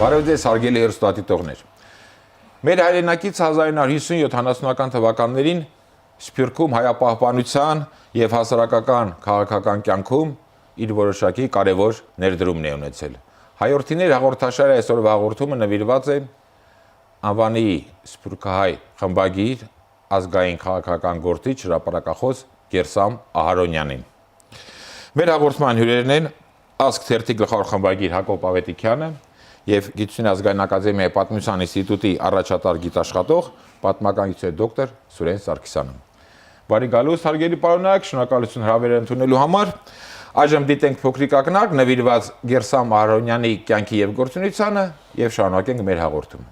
Բարև ձեզ հարգելի հեռուստադիտողներ։ Մեր հայրենակից 1950-70-ական թվականներին Սփյուռքում հայապահպանության եւ հասարակական քաղաքական կյանքում իր որոշակի կարևոր ներդրումն է ունեցել։ Հայորդիներ հաղորդաշարի այսօրվա հաղորդումը նվիրված է անվանի սփյուռքահայ խմբագիր ազգային քաղաքական գործիչ հրապարակախոս Գերսամ Ահարոնյանին։ Մեր հաղորդման հյուրերն են Ազգ թերթի գլխավոր խմբագիր Հակոբ Ավետիքյանը եւ Գիտություն ազգային ակադեմիայի պատմության ինստիտուտի առաջատար գիտաշխատող պատմական գիտության դոկտոր Սուրեն Սարգսյանը։ Բարի գալուստ հարգելի պարոնայք, շնորհակալություն հրավերը ընդունելու համար։ Այժմ դիտենք փոքրիկ ակնարկ նվիրված Գերսամ Ահարոնյանի կյանքի եւ գործունեությանը եւ շարունակենք մեր հաղորդումը։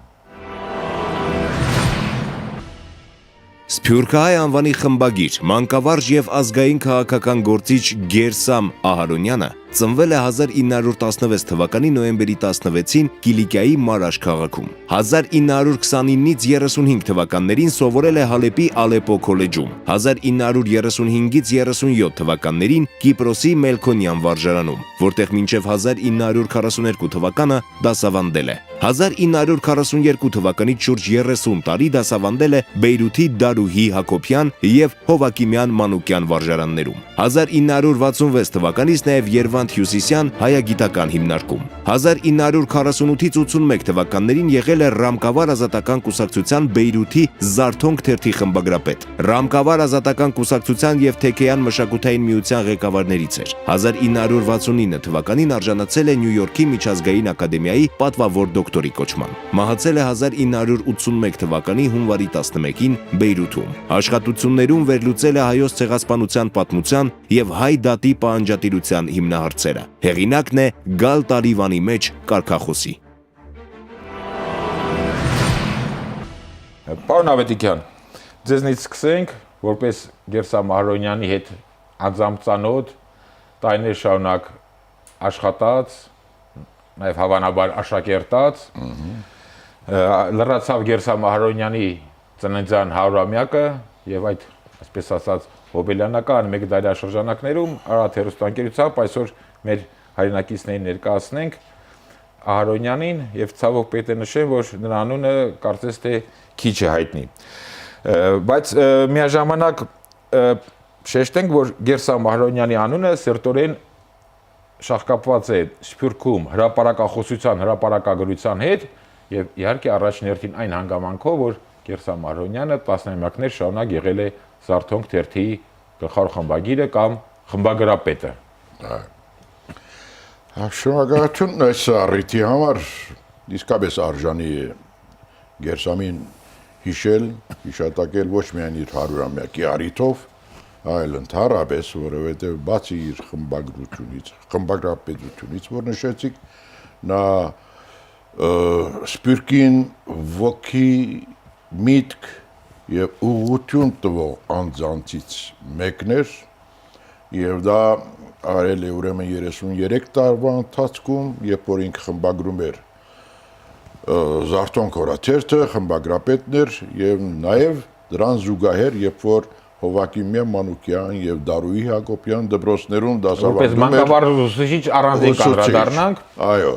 Սփյուռքահայ անվանի խմբագիր, մանկավարժ եւ ազգային քաղաքական գործիչ Գերսամ Ահարոնյանը ծնվել է 1916 թվականի նոյեմբերի 16-ին Կիլիկիայի Մարաշ քաղաքում։ 1929-ից 35 թվականներին սովորել է Հալեպի Ալեպո քոլեջում։ 1935-ից 37 թվականներին Կիպրոսի Մելքոնյան վարժարանում, որտեղ մինչև 1942 թվականը դասավանդել է։ 1942 թվականից շուրջ 30 տարի դասավանդել է Բեյրութի Դարուհի Հակոբյան եւ Հովակիմյան Մանուկյան վարժարաններում։ 1966 թվականից նաեւ Երվանդ Հյուսիսյան հայագիտական հիմնարկում։ 1948-ից 81 թվականներին եղել է Ռամկավար ազատական կուսակցության Բեյրութի Զարթոնք թերթի խմբագրապետ։ Ռամկավար ազատական կուսակցության եւ Թեքեյան մշակութային միության ղեկավարներից էր։ 1969 թվականին արժանացել է Նյու Յորքի միջազգային ակադեմիայի պատվավոր դոկտորի կոչման։ Մահացել է 1981 թվականի հունվարի 11-ին Բեյրութում։ Աշխատություններում վերլուծել է հայոց ցեղասպանության պատմության եւ հայ դատի պահանջատիրության հիմնահարցերը։ Հեղինակն է Գալ Տարիվանի մեջ կարգախոսի։ Պարոն Ավետիքյան, ձեզնից սկսենք, որպես Գերսամ Ահարոնյանի հետ անձամբ ծանոթ, տարիներ շարունակ աշխատած, նաև հավանաբար աշակերտած, լրացավ Գերսամ Ահարոնյանի ծննդյան 100-ամյակը եւ այդ, այսպես ասած, հոբելյանական մեկ դարաշրջանակներում Արարատ հեռուստաընկերությամբ այսօր մեր հայրենակիցներին ներկայացնենք Ահարոնյանին եւ ցավոք պետք է նշեմ, որ նրա անունը կարծես թե քիչ է հայտնի։ Բայց միաժամանակ շեշտենք, որ Գերսամ Ահարոնյանի անունը սերտորեն շահկապված է Սփյուռքում հրապարակախոսության, հրապարակագրության հետ եւ իհարկե առաջին հերթին այն հանգամանքով, որ Գերսամ Ահարոնյանը տասնամյակներ շարունակ եղել է Զարթոնք թերթի գլխավոր խմբագիրը կամ խմբագրապետը։ Շնորհակալություն այս առիթի համար, իսկապես արժանի է Գերսամին հիշել, հիշատակել ոչ միայն իր 100-ամյակի առիթով, այլ ընդհանրապես, որովհետև բացի իր խմբագրությունից, խմբագրապետությունից, որ նշեցիք, նա Սփյուռքին ոգի միտք եւ ուղղություն տվող անձանցից մեկն էր եւ դա արել է ուրեմն 33 տարվա ընթացքում, երբ որ ինքը խմբագրում էր Զարթոնք օրաթերթը, խմբագրապետն էր եւ նաեւ դրան զուգահեռ, երբ որ Հովակիմյան Մանուկյան եւ Դարուհի Հակոբյան դպրոցներում դասավանդում էր։ Որպես մանկավարժ ուսուցիչ առանձին կանդրադառնանք։ Այո,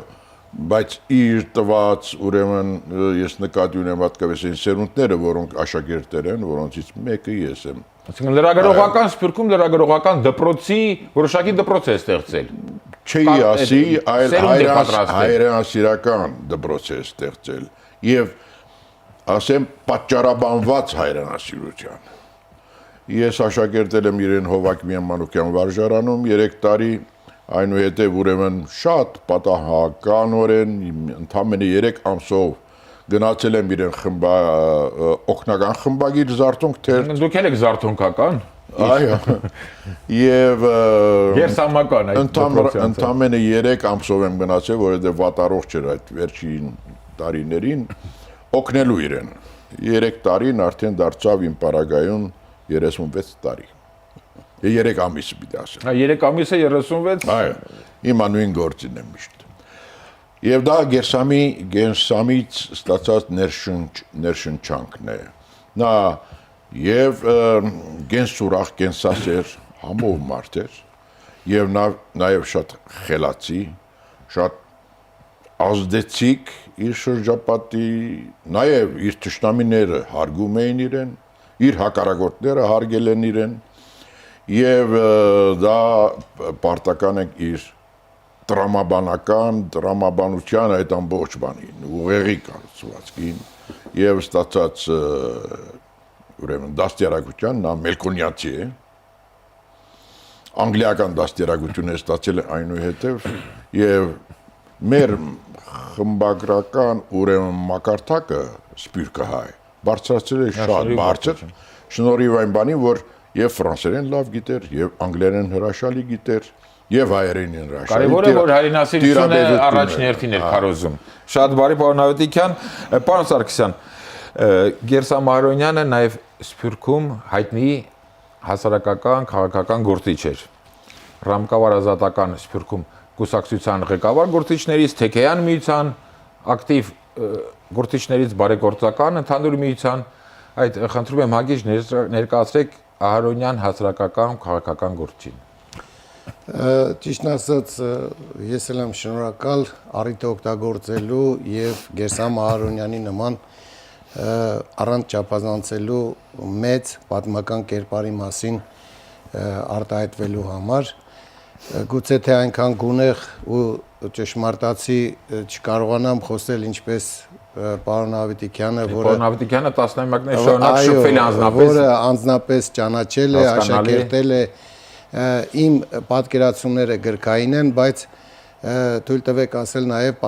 բայց իր տված ուրեմն ես նկատի ունեմ հատկապես այն սերունդները, որոնք աշակերտներ են, որոնցից մեկը ես եմ։ Այսինքն լրագրողական Սփյուռքում լրագրողական դպրոցի որոշակի դպրոց է ստեղծել։ Չի ասի, այլ հայրենասիրական դպրոց է ստեղծել եւ ասեմ պատճառաբանված հայրենասիրության։ Ես աշակերտել եմ իրեն Հովակիմյան Մանուկյան վարժարանում 3 տարի, այնուհետև ուրեմն շատ պատահականորեն ընդամենը 3 ամսով գնացել եմ իրեն օգնական խմբագիր Զարթոնք թերթ։ Դուք եք զարթոնքական։ Այո։ Եվ Գերսամական այդ ընդամենը 3 ամսով եմ գնացել, որովհետև վատառողջ էր այդ վերջին տարիներին օգնելու իրեն։ 3 տարին արդեն դարձավ իմ պարագայում 36 տարի։ 3 ամիս պիտի ասեմ։ 3 ամիսը 36։ Այո, իմ նույն գործին եմ միշտ։ Եվ դա Գերսամից ստացած ներշնչանքն է։ Նա եւ գենսուրախ, գենսասեր, համով մարդ էր, եւ նաեւ շատ խելացի, շատ ազդեցիկ իր շրջապատի, նաև իր թշնամիները հարգում էին իրեն, իր հակառակորդները հարգել են իրեն, եւ դա պարտական է իր տրամաբանության այդ ամբողջ բանին, ուղեղի կառուցվածքին եւ ստացած ուրեմն դաստիարակության, նա մելկոնյացի է, անգլիական դաստիարակություն է ստացել այնուհետև եւ մեր խմբագրական ուրեմն մակարդակը սպյուրքը հայ բարձրացել է շատ բարձր շնորհիվ այն բանի, որ եւ ֆրանսերեն լավ գիտեր, եւ անգլերեն հրաշալի գիտեր, եւ հայերենին հրաշալի։ Կարևորը որ հայրենասիրությունը առաջնորդին էր քարոզում։ Շատ բարի պարոն Ավետիքյան, պարոն Սարգսյան, Գերսամ Մահարոնյանը նաեւ Սփյուռքում հայտնի հասարակական քաղաքական գործիչ էր։ Ռամկավար ազատական Սփյուռքում կուսակցության ղեկավար գործիչներից, Թեքեյան միության ակտիվ գործիչներից, բարեգործական ընդհանուր միության, այդ խնդրում եմ հագիշ ներկայացրեք Ահարոնյան հասարակական քաղաքական գործին։ Ճիշտն ասած, ես էլ եմ շնորհակալ առիթը օգտագործելու եւ Գերսամ Ահարոնյանի նման առանց չափազանցելու մեծ պատմական կերպարի մասին արտահայտվելու համար։ Գուցե թե այնքան գունեղ ու ճշմարտացի չկարողանամ խոսել ինչպես պարոն Ավետիքյանը, Պարոն Ավետիքյանը տասնամյակներ շարունակ շփվել է անձնապես, որը անձնապես ճանաչել է, աշակերտել է, իմ պատկերացումները գրքային են, բայց թույլ տվեք ասել նաև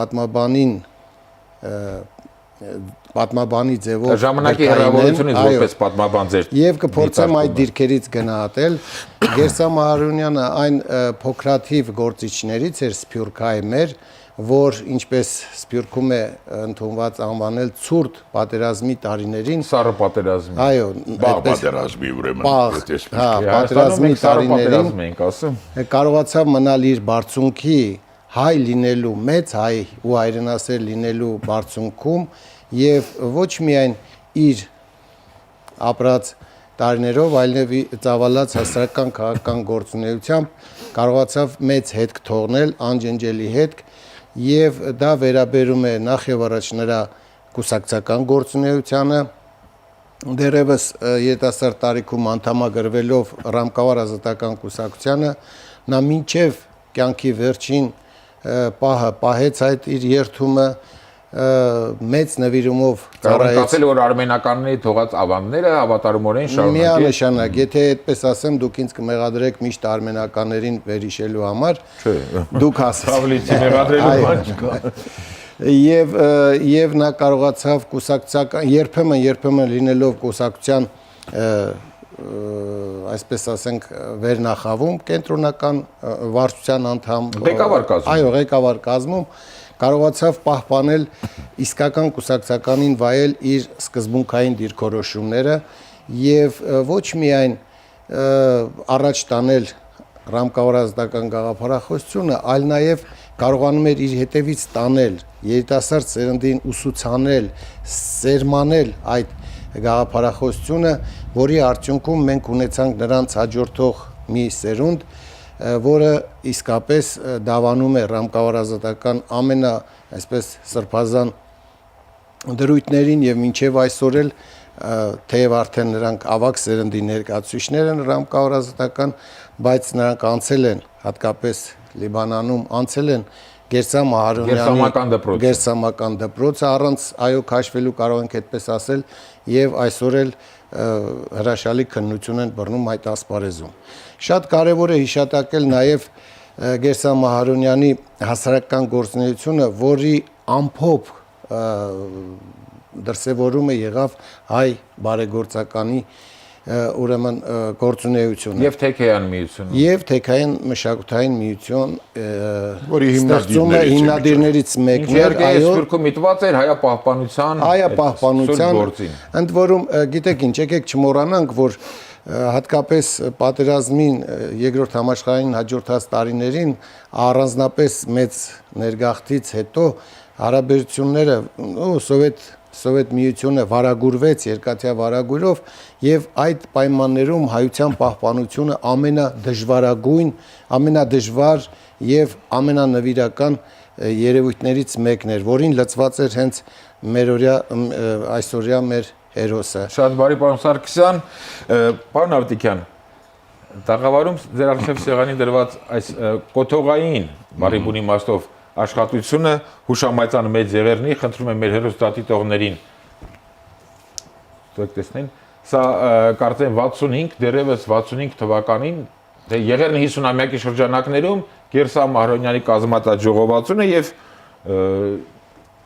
պատմաբանի ձևով ժամանակի հեռավորությունից որպես պատմաբան ձեր եւ կփորձեմ այդ դիրքերից գնահատել։ Գերսամ Ահարոնյանը այն փոքրաթիվ գործիչներից էր սփյուռքահայ մեր, որ ինչպես Սփյուռքում է ընդունված անվանել ցուրտ պատերազմի տարիներին, սառը պատերազմի։ Այո, պատերազմի ուրեմն, հա, պատերազմի տարիներին ենք ասում, կարողացավ մնալ իր բարձունքի հայ լինելու, մեծ հայ ու հայրենասեր լինելու բարձունքում եւ ոչ միայն իր ապրած տարիներով, այլև ծավալած հասարակական քաղաքական գործունեությամբ կարողացավ մեծ հետք թողնել, անջնջելի հետք, եւ դա վերաբերում է նախ եւ առաջ նրա կուսակցական գործունեությանը, դերևս երիտասարդ տարիքում անդամագրվելով Ռամկավար ազատական կուսակցությանը, նա մինչև կյանքի վերջին պահը պահեց այդ իր երթումը, մեծ նվիրումով ծառայեցել որ արմենականների թողած ավանդները հավատարմորեն շարունակել։ Միանշանակ, եթե այդպես ասեմ, դուք ինձ կմեղադրեք միշտ արմենականներին վերհիշելու համար, դուք ասացիք մեղադրելու բան չկա։ Եվ նա կարողացավ կուսակցական երբեմն լինելով կուսակցության այսպես ասենք վերնախավում կենտրոնական վարչության անդամ, ղեկավար կազմում կարողացավ պահպանել իսկական կուսակցականին վայել իր սկզբունքային դիրքորոշումները եւ ոչ միայն առաջ տանել Ռամկավար ազատական գաղափարախոսությունը, այլ նաեւ կարողանում էր իր հետևից տանել երիտասարդ սերնդին ուսուցանել, սերմանել այդ գաղափարախոսությունը, որի արդյունքում մենք ունեցանք նրանց հաջորդող մի սերունդ, որը իսկապես դավանում է Ռամկավար ազատական այսպես սրբազան դրույթներին եւ մինչեւ այսօր էլ թեև արդեն նրանք ավագ սերնդի ներկայացուցիչներ են Ռամկավար ազատական, բայց նրանք անցել են հատկապես Լիբանանում անցել են Գերսամ Ահարոնյանի Գերսամական դպրոցը առանց այո քաշվելու կարող ենք այդպես ասել եւ այսօր էլ հրաշալի քննություն են բռնում այդ ասպարեզում։ Շատ կարևոր է հիշատակել նաեւ Գերսամ Ահարոնյանի հասարակական գործունեությունը, որի ամփոփ դրսևորումը եղավ հայ բարեգործականի ուրեմն գործունեությունը եւ Թեքեյան միությունը եւ Թեքեյան մշակութային միություն, որի հիմնադիրներից մեկն էր, այո, Սփյուռքում միտված էր հայապահպանության գործին։ Ընդ որում, գիտեք ինչ, եկեք չմոռանանք, որ հատկապես պատերազմին երկրորդ համաշխարհային հաջորդած տարիներին առանձնապես մեծ ներգաղթից հետո հարաբերությունները Սովետ միությունը վարագուրվեց երկաթյա վարագույրով եւ այդ պայմաններում հայության պահպանությունը ամենադժվար եւ ամենանվիրական երևույթներից մեկն էր, որին լծված էր հենց այսօրյա մեր հերոսը։ Շատ բարի պարոն Սարգսյան, պարոն Ավետիքյան, տաղավարում ձեր առջև սեղանի դրված այս կոթողային բարի բուն իմաստով աշխատությունը հուշամայցան մեծ եղերնի, խնդրում եմ մեր հերոստատիտողներին տեսնեն, սա կարծեմ 65, դեռևս 65 թվականին, եղերնի 50-ամյակի շրջանակներում Գերսամ Մահարոնյանի կազմած ժողովածուն է եւ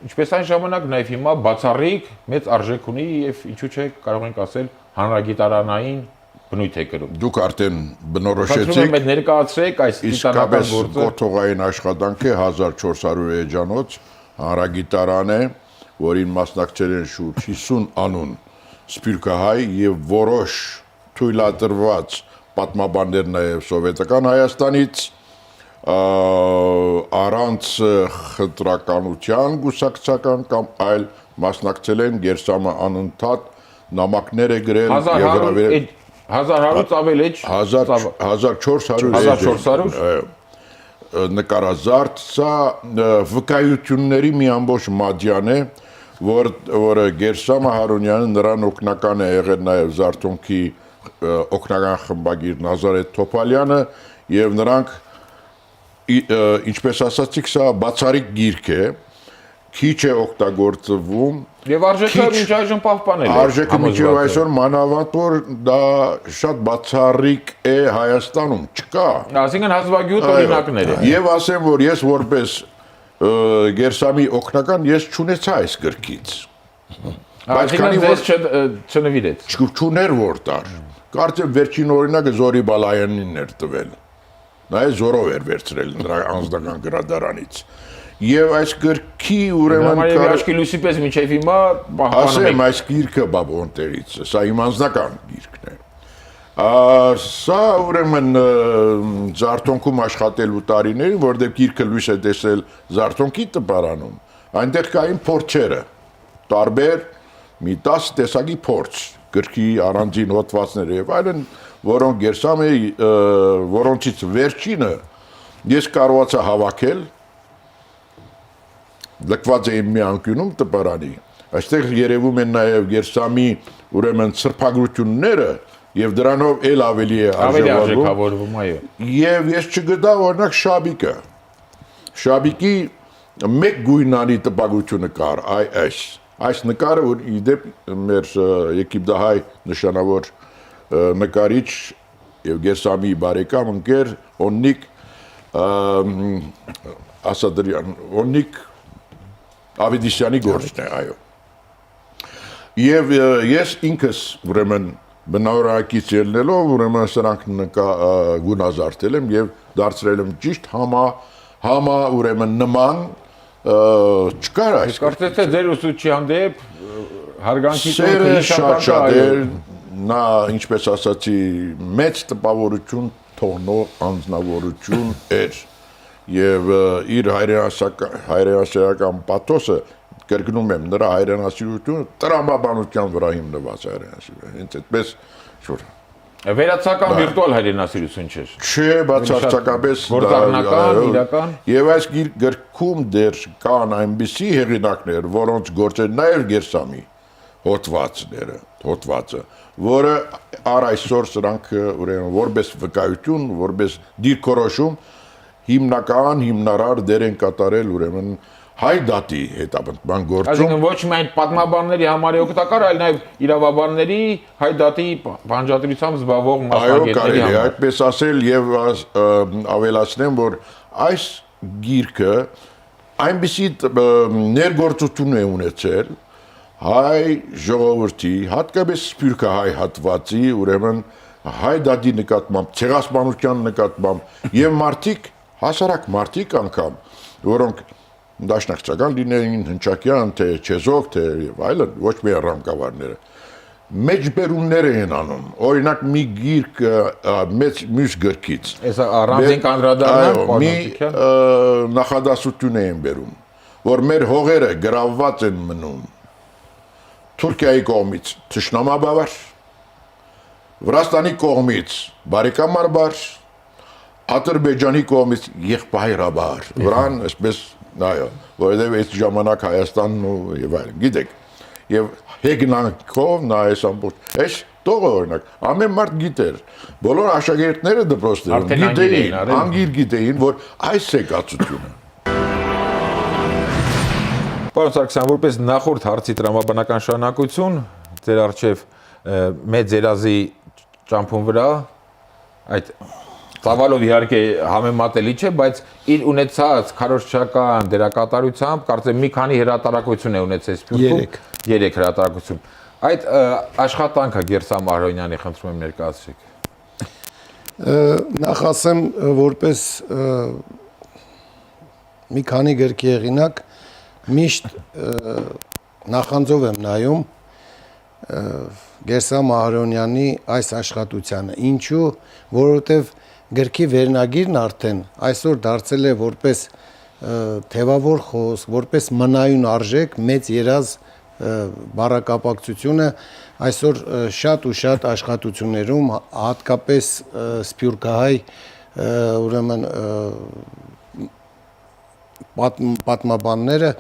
ինչպես այն ժամանակ նաև հիմա բացառիկ մեծ արժեք ունի եւ ինչու՞ չէ կարող ենք ասել հանրագիտարանային բնույթ է կրում։ Դուք արդեն բնորոշեցիք։ Խնդրում եմ ներկայացրեք այս գիտանական գործը։ Կոթողային աշխատանքը 1400 էջանոց հանրագիտարան է, որին մասնակցել են շուրջ 50 անուն սփյուռքահայ եւ որոշ թույլատրված պատմաբաններ նաև սովետական Հայաստանից առանց խտրականության գուսակցական կամ այլ մասնակցել են Գերսամը անընդհատ նամակներ է գրել եւ հրավիրել 1100-ից ավել էջ 1400 նկարազարդ սա վկայությունների մի ամբողջ մադյան է որը Գերսամ Մահարոնյանը նրան օգնական է եղել նաև Զարթոնքի օգնական խմբագիր Նազարեթ Թոփալյանը եւ նրանք ինչպես ասացիք սա բացառիկ գիրք է քիչ է օգտագործվում եւ արժեքը մինչ այժմ պահպանել է արժեքը մինչեւ այսօր մանավանդ որ դա շատ բացառիկ է Հայաստանում չկա այսինքն հազվագյուտ օրինակներ են եւ ասեմ որ ես որպես Գերսամի օգնական ես չունեցա այս գրքից բայց քանի որ չնվիրեց չուներ որ տար կարծեմ վերջին օրինակը Զորի Բալայանին էր տվել նա է զորով էր վերցրել նրա անձնական գրադարանից Եվ այս գրքի ուրեմն Աշխի լույսի պես մինչև հիմա պահպանում ասեմ այս գիրքը բաբոնտերից սա իմ անձնական գիրքն է սա ուրեմն Զարթոնքում աշխատելու տարիներին որտեղ գիրքը լույս է տեսել Զարթոնքի տպարանում այնտեղ կային փորձերը տարբեր մի 10 տեսակի փորձ գրքի առանձին հոդվածներ եւ այլն որոնք Գերսամը որոնցից վերջինը ես կարողացա հավաքել լքված էին մի անկյունում տպարանի այստեղ երևում են նաև Գերսամի ուրեմն սրբագրությունները եւ դրանով էլ ավելի է արժեքավորվում այո եւ ես չգտա օրինակ շաբիկի մեկ գույնանի տպագրությունը կար այս նկարը որ իդեպ մեր Եգիպտահայ նշանավոր նկարիչ եւ Գերսամի բարեկամ ընկեր Օնիկ Ասադրյան Օնիկ Ավետիսյանի գործն է, այո։ Եվ ես ինքս ուրեմն բնավորակից ելնելով ուրեմն սրանք գունազարդել եմ եւ դարձրել եմ ճիշտ համա ուրեմն նման չկար այս։ Կարծես թե ձեր ուսուցչի հանդեպ հարգանքի տոնը շատ էր, նա ինչպես ասացի մեծ տպավորություն թողնող անձնավորություն էր։ Եվ իր հայրենասիրական պաթոսը կրկնում եմ նրա հայրենասիրությունը տրամաբանության վրա հիմնված հայրենասիրություն հենց այդպես շուտ վերացական վիրտուալ հայրենասիրություն չէր չէ բացարձակապես գործառնական իրական եւ այս գրքում դեռ կան այնպիսի հեղինակներ որոնց գործեր նաեւ Գերսամի հոդվածը որը առ այսօր սրանք ուրեմն որպես վկայություն որպես դիրքորոշում հիմնարար դեր են կատարել ուրեմն հայ դատի հետապնդման գործում։ Այսինքն ոչ միայն պատմաբանների համար է օգտակար, այլ նաև իրավաբանների հայ դատի բանջատիրությամբ զբաղվող մասնագետների համար։ Այո, կարելի է այդպես ասել եւ ավելացնեմ, որ այս գիրքը այնպիսի ներգործություն է ունեցել հայ ժողովրդի, հատկապես սփյուռքահայ հատվածի, ուրեմն հայ դատի նկատմամբ, ցեղասպանության նկատմամբ եւ մարդիկ հասարակ մարդիկ անգամ, որոնք դաշնակցական լինեին, հնչակյան, թե չեզոք, թե եւ այլն, ոչ միայն ռամկավարները, մեջբերումներ են անում, օրինակ մի գիրք մյուս գրքից։ Այս առանձին կանդրադառնանք, մի նախադասություն են բերում, որ մեր հողերը գրավված են մնում Թուրքիայի կողմից թշնամաբար, Վրաստանի կողմից բարեկամաբար Ադրբեջանի կողմից եղբայրաբար, վրան այսպես Այո, որովհետև այդ ժամանակ Հայաստանն ու եւ այլն, գիտեք։ Եվ հեգնանքով նա այս ամբողջ այս տողը օրինակ ամեն մարդ գիտեր, բոլոր աշակերտները դպրոցներում գիտեին, անգիր գիտեին, որ այս է կացությունը։ Պարոն Սարգսյան, որպես նախորդ հարցի տրամաբանական շարունակություն, ձեր առջև մեծ երազի ճամփուն վրա այդ ծավալով իհարկե համեմատելի չէ, բայց իր ունեցած քարոզչական դերակատարությամբ կարծեմ մի քանի հրատարակություն է ունեցել Սփյուռքում, 3 հրատարակություն։ Այդ աշխատանքը Գերսամ Մարոնյանի խնդրում եմ ներկայացրեք։ Նախ ասեմ, որպես մի քանի գրքի հեղինակ միշտ նախանձով եմ նայում Գերսամ Ահարոնյանի այս աշխատությանը։ Ինչու, որովհետև գրքի վերնագիրն արդեն այսօր դարձել է որպես թևավոր խոսք, որպես մնայուն արժեք, մեծ երազ բառակապակցությունը այսօր շատ ու շատ աշխատություններում, հատկապես սփյուռքահայ ուրեմն պատմաբանները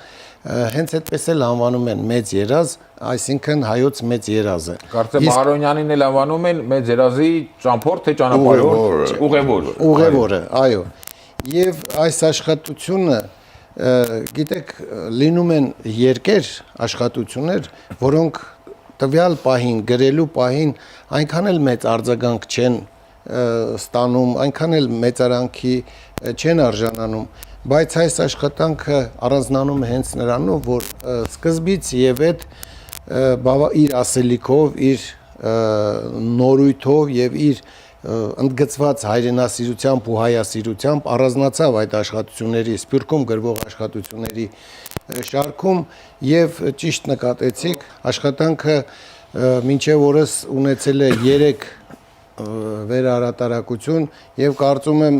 հենց այդպես էլ անվանում են մեծ երազ, այսինքն հայոց մեծ երազը։ Կարծեմ Ահարոնյանին էլ անվանում են մեծ երազի ճամփորդ թե ճանապարհորդ, ուղևոր։ Ուղևորը, այո։ Եվ այս աշխատությունը, գիտեք, լինում են երկեր աշխատություններ, որոնք տվյալ պահին, գրելու պահին այնքան էլ մեծ արձագանք չեն ստանում, այնքան էլ մեծարանքի չեն արժանանում, բայց այս աշխատանքը առանձնանում է հենց նրանով, որ սկզբից եւ այդ իր ասելիքով, իր նորույթով եւ իր ընդգծված հայրենասիրությամբ ու հայասիրությամբ առանձնացավ այդ աշխատությունների, Սփյուռքում գրվող աշխատությունների շարքում եւ ճիշտ նկատեցիք, աշխատանքը մինչեւ օրս ունեցել է 3 վերահրատարակություն եւ կարծում եմ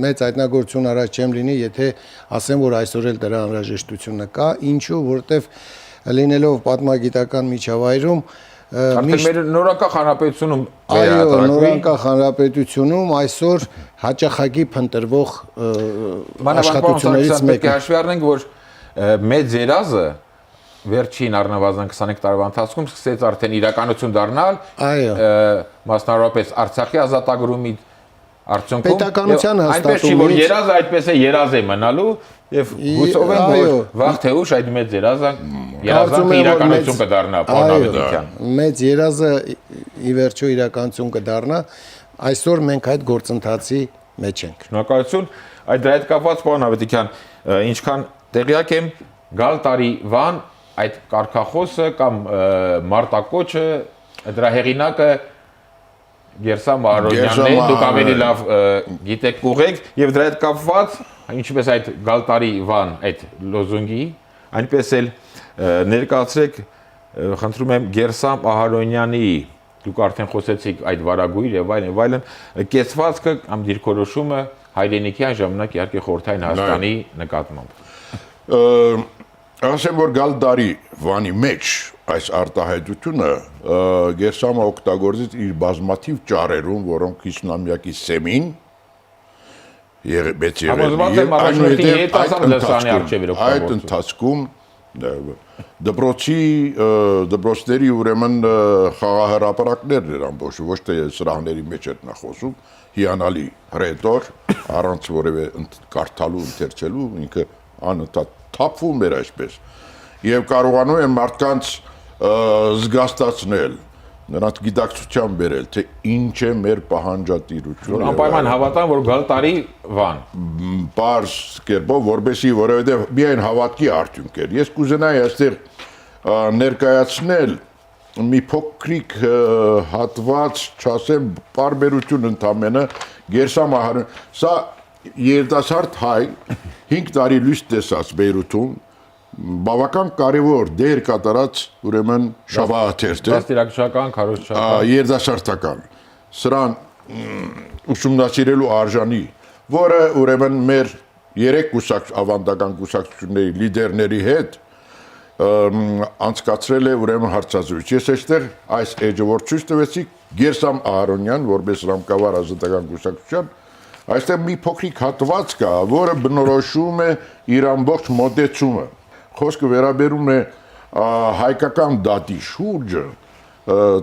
մեծ հայտնագործություն առաջ չեմ լինի, եթե ասեմ, որ այսօր էլ դրա անհրաժեշտությունը կա, ինչու, որովհետեւ լինելով պատմագիտական միջավայրում Արդեն մեր նորանկախ հանրապետությունում այո, նորանկախ հանրապետությունում այսօր հաճախակի փնտրվող աշխատություններից մեկը։ Հաշվի առնենք, որ մեծ երազը վերջին առնվազն 25 տարվա ընթացքում սկսեց արդեն իրականություն դառնալ, մասնավորապես Արցախի ազատագրումի արդյունքում պետականության այնպես չի, որ երազը այդպես է երազ է մնալու եւ հուսով եմ, որ վաղ թե ուշ այդ մեծ երազը իրականություն կդառնա, պարոն Ավետիքյան։ Մեծ երազը ի վերջո իրականություն կդառնա, այսօր մենք այդ գործընթացի մեջ ենք։ Շնորհակալություն։ Այդ դրա հետ կապված, պարոն Ավետիքյան, ինչքան տեղյակ եմ, գալ տարի Վան այդ կարգախոսը կամ մարտակոչը դրա հեղինակը Գերսամ Ահարոնյանն է, դուք ավելի լավ գիտեք ուղեք եւ դրա հետ կապված ինչպես այդ Գալտարի Վան այդ լոզունգի, այնպես էլ ներկայացրեք, խնդրում եմ Գերսամ Ահարոնյանի, դուք արդեն խոսեցիք այդ վարագույր եւ այլն, կեցվածքը կամ դիրքորոշումը հայրենիքի այն ժամանակ իհարկե խորհրդային Հայաստանի նկատմամբ։ Ասեմ, որ Գալտարի Վանի մեջ այս արտահայտությունը Գերսամը օգտագործեց իր բազմաթիվ ճառերում, որոնք 50-ամյակի սեմին մեծ եղել այդ ընթացքում դպրոցների ուրեմն խաղահրապարակներն էր ամբողջ, ոչ թե սրահների մեջ էր նա խոսում, հիանալի ռետոր, առանց որևէ կարդալու, ընթերցելու, ինքը անընդհատ թափվում էր այսպես եւ կարողանում եմ մարդկանց զգաստացնել, նրանց գիտակցության բերել, թե ինչ է մեր պահանջատիրությունը։ Անպայման հավատամ, որ Գալտարի Վան։ Պարզ կերպով, որովհետեւ միայն հավատքի արդյունք էր։ Ես կուզենայի այստեղ ներկայացնել մի փոքրիկ հատված, չասեմ, բարբերություն ընդամենը Գերսամ Ահարոնյան։ Սա երիտասարդ հայ 5 տարի լույս տեսած Բեյրութում բավական կարևոր դեր կատարած ուրեմն շաբաթերթ է դաստիարակչական, քարոզչական, երիտասարդական սրան ուսումնասիրելու արժանի, որը ուրեմն մեր 3 ավանդական կուսակցությունների լիդերների հետ անցկացրել է ուրեմն հարցազրույց։ Ես այստեղ այս էջը որ ցույց տվեցի Գերսամ Ահարոնյան, որպես ռամկավար ազատական կուսակցության Այստեղ մի փոքրիկ հատված կա, որը բնորոշում է իր ամբողջ մոտեցումը։ Խոսքը վերաբերում է հայկական դատի շուրջը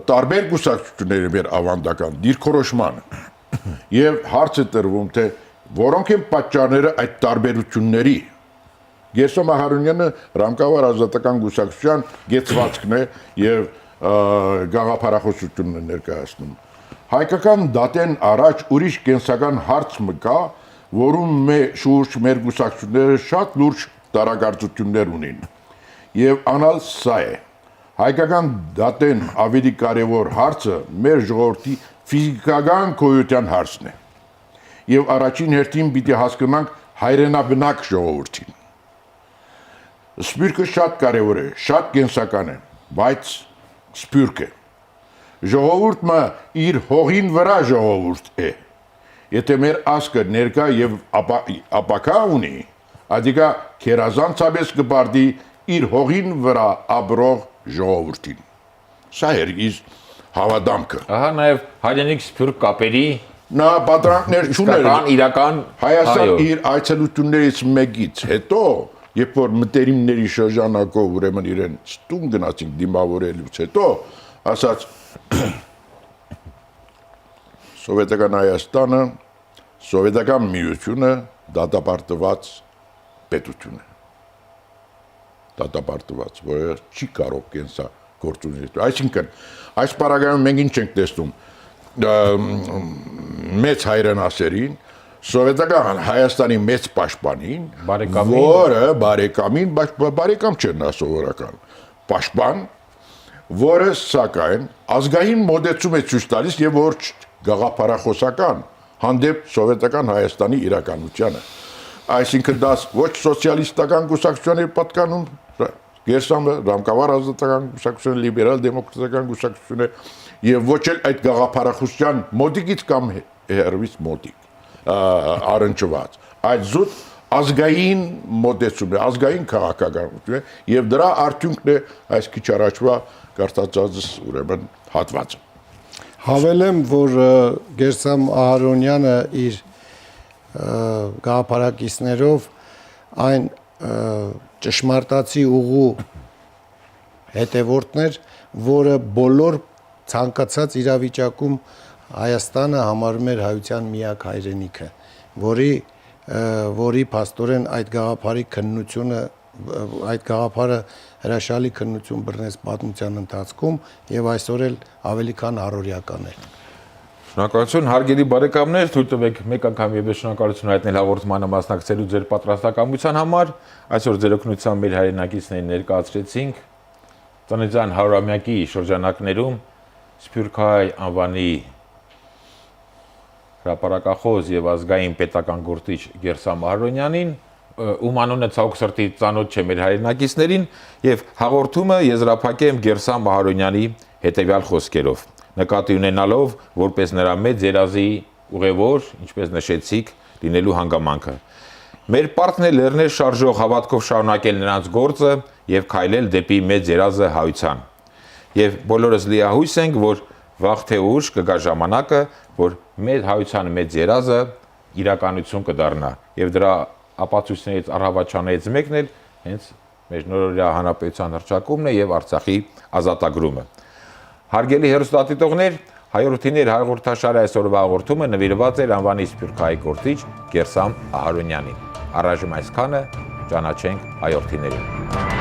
տարբեր կուսակցությունների մեր ավանդական դիրքորոշմանը։ Եվ հարց է տրվում, թե որոնք են պատճառները այդ տարբերությունների։ Գերսամ Ահարոնյանը Ռամկավար ազատական կուսակցության գեցվածքն է եւ գաղափարախոսությունն է ներկայացնում։ Հայկական դատեն առաջ ուրիշ կենսական հարց մկա, որում շուրջ մեր կուսակցությունները շատ լուրջ տարակարծություններ ունին։ Եվ անալ սա է։ Հայկական դատեն ավելի կարևոր հարցը մեր ժողովրդի ֆիզիկական գոյության հարցն է։ Եվ առաջին հերթին պիտի հասկանանք հայրենաբնակ ժողովրդին։ Սպյուրքը շատ կարևոր է, շատ կենսական է, բայց սպյուրք է։ Ժողովուրդը իր հողին վրա ժողովուրդ է։ Եթե մեր ազգը ներկա եւ ապակա ունի, ադիգա քերազանցաբես կբարդի իր հողին վրա ապրող ժողովրդին։ Սա է իր հավատամքը։ Ահա նաեւ հայրենիք սփյուռք կապերի նա պատրանքներ չուներ։ Իրական Հայաստան իր այցելություններից մեկից հետո, երբ որ մտերիմների շրջանակով ուրեմն իրեն ստում գնացին դիմավորելուց հետո, ասաց Սովետական Հայաստանը, Սովետական Միությունը դատապարտված պետություն է։ Դատապարտված, որը չի կարող կենսա գործունեություն։ Այսինքն, այս պարագայում մենք ինչ ենք տեսնում մեծ հայրենասերին, Սովետական Հայաստանի մեծ պաշտպանին, որը բարեկամին, բարեկամ չէր նա սովորական, պաշտպան, որը սակայն ազգային մոտեցում է ցույց տալիս եւ որ գաղափարախոսական հանդեպ Սովետական Հայաստանի իրականությանը։ Այսինքն դա ոչ սոցիալիստական կուսակցության է պատկանում, Գերսամը Ռամկավար ազատական կուսակցությունը, լիբերալ դեմոկրատական կուսակցությունը եւ ոչ էլ այդ գաղափարախոսության մոտիկից կամ հերվից մոտիկ առնչված։ Այդ զուտ ազգային մոտեցում է, ազգային քաղաքականություն է եւ դրա արդյունքն է այս քիչ առաջվա կարծածածս ուրեմն հատվածը։ Հավելեմ, որ Գերսամ Ահարոնյանը իր գաղափարակիցներով այն ճշմարտացի ուղու հետևորդներ, որը բոլոր ցանկացած իրավիճակում Հայաստանը համարում էր հայության միակ հայրենիքը, որի փաստորեն այդ գաղափարի քննությունը, այդ գաղափարը հրաշալի քննություն բռնեց պատմության ընթացքում եւ այսօր էլ ավելի քան առօրյական է։ Շնորհակալություն, հարգելի բարեկամներ, թույլ տվեք մեկ անգամ եւս շնորհակալություն հայտնել հաղորդմանը մասնակցելու ձեր պատրաստակամության համար։ Այսօր ձեր օգնությամբ մեր հայրենակիցներին ներկայացրեցինք Ծննդյան 100-ամյակի շրջանակներում Սփյուռքահայ անվանի հրապարակախոս եւ ազգային պետական գործիչ Գերսամ Ահարոնյանին, ում անունը ցավոք սրտի ծանոթ չէ մեր հայրենակիցներին, եւ հաղորդումը եզրափակեմ Գերսամ Ահարոնյանի հետեւյալ խոսքերով։ Նկատի ունենալով որպես նրա մեծ երազի ուղևոր, ինչպես նշեցիք, լինելու հանգամանքը։ Մեր պարտքն է լեռներ շարժող հավատքով շարունակել նրանց գործը եւ քայլել դեպի մեծ երազը հայության։ Եվ բոլորս լիահույս ենք, որ վաղ թե ուշ կգա ժամանակը, որ մեր հայության մեծ երազը իրականություն կդառնա։ Եվ դրա ապացույցներից առհավատչաններից մեկն էլ հենց մեր նորօրյա հանրապետության հռչակումն է եւ Արցախի ազատագրումը։ Հարգելի հեռուստադիտողներ, Հայրենիքներ հաղորդաշարի այսօրվա հաղորդումը նվիրված էր անվանի սփյուռքահայ գործիչ Գերսամ Ահարոնյանին։ Առայժմ այսքանը, ճանաչենք հայրենիքներին։